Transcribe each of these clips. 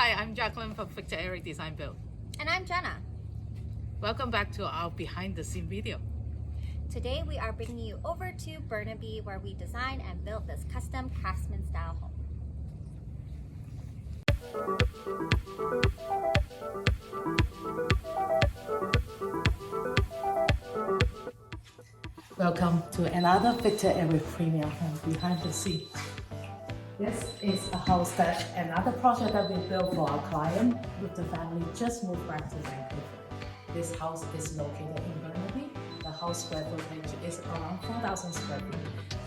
Hi, I'm Jacqueline from VictorEric Design+Build. And I'm Jenna. Welcome back to our behind the scene video. Today we are bringing you over to Burnaby where we designed and built this custom Craftsman style home. Welcome to another VictorEric Premium Home behind the scenes. This is a house that another project that we built for our client with the family just moved back to Vancouver. This house is located in Burnaby. The house square footage is around 4,000 square feet.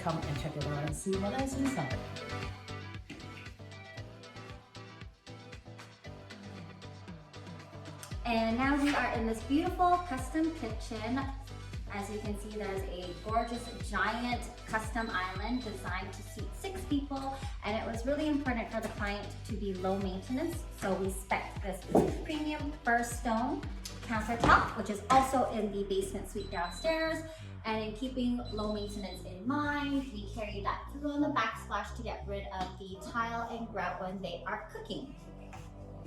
Come and check it out and see what is inside. And now we are in this beautiful custom kitchen. As you can see, there's a gorgeous giant custom island designed to seat 6 people, and it was really important for the client to be low maintenance, so we spec'd this premium burst stone countertop, which is also in the basement suite downstairs. And in keeping low maintenance in mind, we carry that through on the backsplash to get rid of the tile and grout when they are cooking.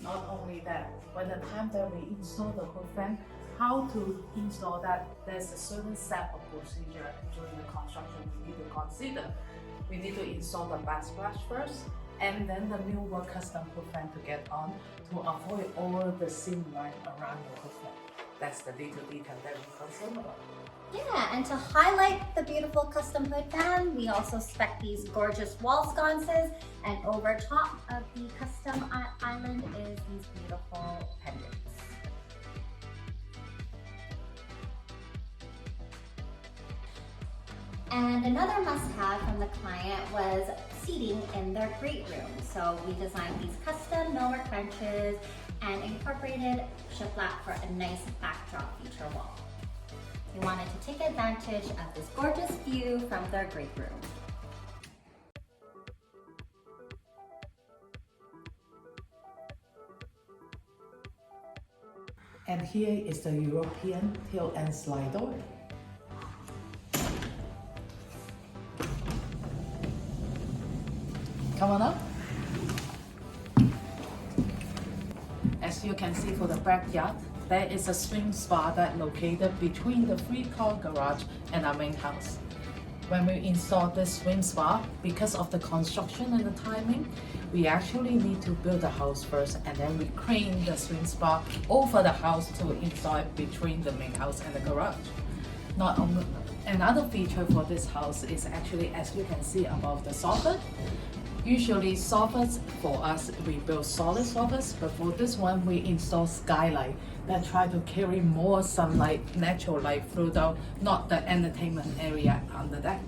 Not only that, when the time that we install the hood fan, how to install that, there's a certain set of procedure during the construction we need to consider. We need to install the backsplash first, and then the new work custom hood fan to get on to avoid all the seam line around the hood fan. That's the little detail that we concern about. Yeah, and to highlight the beautiful custom hood fan, we also spec these gorgeous wall sconces, and over top of the custom island is these beautiful pendants. And another must-have from the client was seating in their great room. So we designed these custom millwork benches and incorporated shiplap for a nice backdrop feature wall. We wanted to take advantage of this gorgeous view from their great room. And here is the European tail end slide door. Come on up. As you can see for the backyard, there is a swing spa that located between the 3-car garage and our main house. When we install this swing spa, because of the construction and the timing, we actually need to build the house first, and then we crane the swing spa over the house to install it between the main house and the garage. Not only, another feature for this house is actually, as you can see above the soffit. Usually soffits for us, we build solid soffits, but for this one we install skylight that try to carry more sunlight, natural light through the, not the entertainment area on the deck.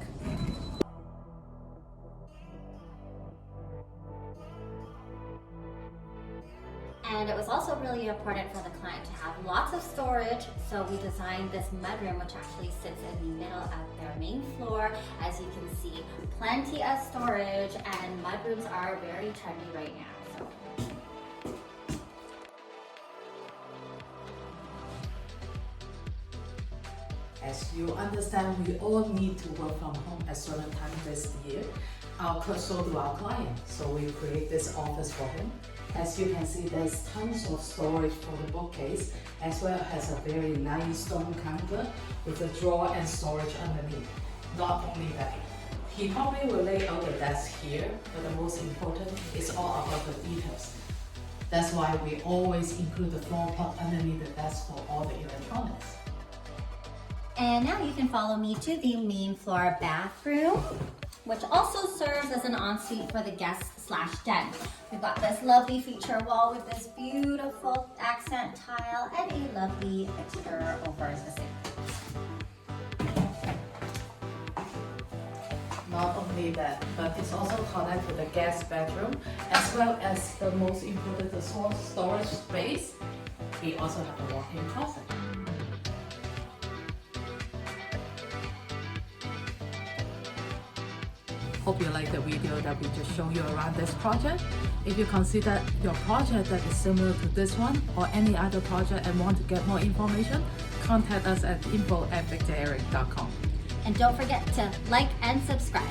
And it was also really important for the client to have lots of storage, so we designed this mudroom, which actually sits in the middle of their main floor. As you can see, plenty of storage, and mudrooms are very trendy right now. As you understand, we all need to work from home at certain time this year. So do our client. So we create this office for him. As you can see, there's tons of storage for the bookcase, as well as a very nice stone counter with a drawer and storage underneath. Not only that, he probably will lay out the desk here, but the most important is all about the details. That's why we always include the floor plug underneath the desk for all the electronics. And now you can follow me to the main floor bathroom, which also serves as an ensuite for the guest/den. We've got this lovely feature wall with this beautiful accent tile and a lovely fixture over the sink. Not only that, but it's also connected to the guest bedroom, as well as the most important, the storage space. We also have a walk-in closet. Hope you like the video that we just showed you around this project. If you consider your project that is similar to this one or any other project and want to get more information, contact us at info@victoreric.com. And don't forget to like and subscribe.